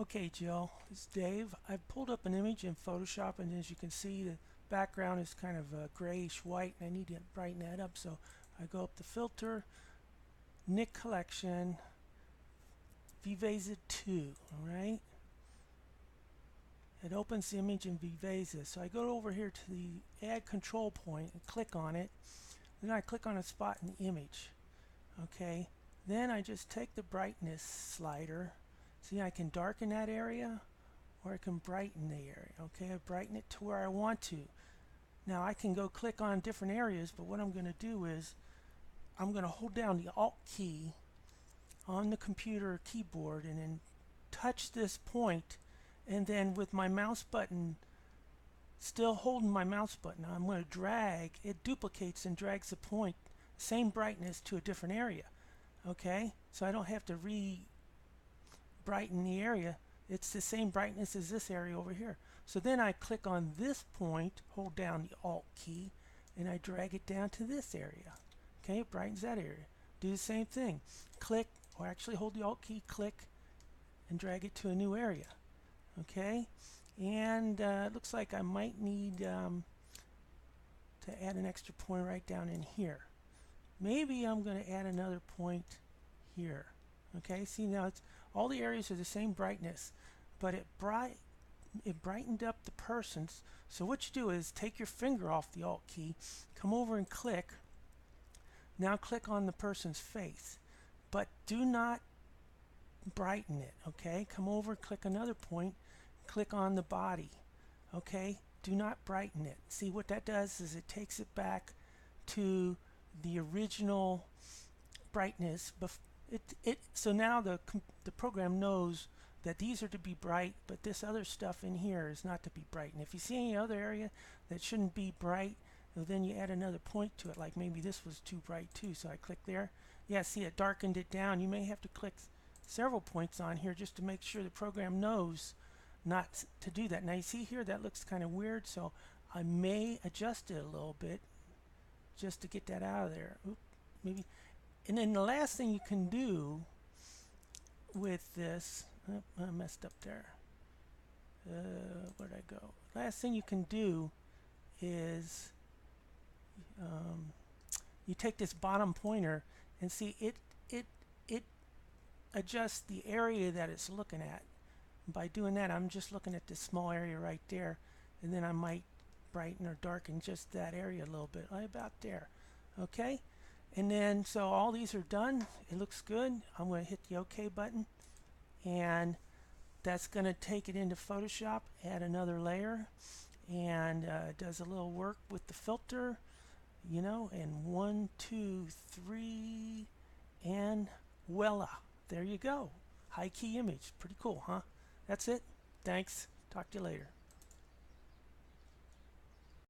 Okay, Jill, it's Dave. I've pulled up an image in Photoshop, and as you can see, the background is kind of grayish white, and I need to brighten that up. So I go up to Filter, Nik Collection, Vivesa 2, all right? It opens the image in Vivesa. So I go over here to the Add Control Point and click on it. Then I click on a spot in the image, okay? Then I just take the brightness slider. See, I can darken that area, or I can brighten the area. Okay, I brighten it to where I want to. Now I can go click on different areas, but what I'm going to do is I'm going to hold down the Alt key on the computer keyboard and then touch this point, and then with my mouse button, still holding my mouse button, I'm going to drag. It duplicates and drags the point, same brightness, to a different area. Okay, so I don't have to brighten the area. It's the same brightness as this area over here. So then I click on this point, hold down the Alt key, and I drag it down to this area. Okay, it brightens that area. Do the same thing. Click, or actually hold the Alt key, click, and drag it to a new area. Okay, and it looks like I might need to add an extra point right down in here. Maybe I'm going to add another point here. Okay, see, now it's all the areas are the same brightness, but it brightened up the person's. So what you do is take your finger off the Alt key, come over and click. Now click on the person's face, but do not brighten it. Okay, come over, click another point, click on the body. Okay, do not brighten it. See, what that does is it takes it back to the original brightness. So now the program knows that these are to be bright, but this other stuff in here is not to be bright. And if you see any other area that shouldn't be bright, well, then you add another point to it, like maybe this was too bright too. So I click there. Yeah, see, it darkened it down. You may have to click several points on here just to make sure the program knows not to do that. Now you see here that looks kind of weird, so I may adjust it a little bit just to get that out of there. Oop, maybe. And then the last thing you can do with this, oh, I messed up there. Where'd I go? Last thing you can do is you take this bottom pointer and see it adjusts the area that it's looking at. By doing that, I'm just looking at this small area right there, and then I might brighten or darken just that area a little bit, right about there. Okay, and then so all these are done. It looks good. I'm going to hit the OK button, and that's going to take it into Photoshop, add another layer, and it does a little work with the filter, you know, and 1, 2, 3, and voila, there you go. High key image. Pretty cool, huh? That's it. Thanks. Talk to you later.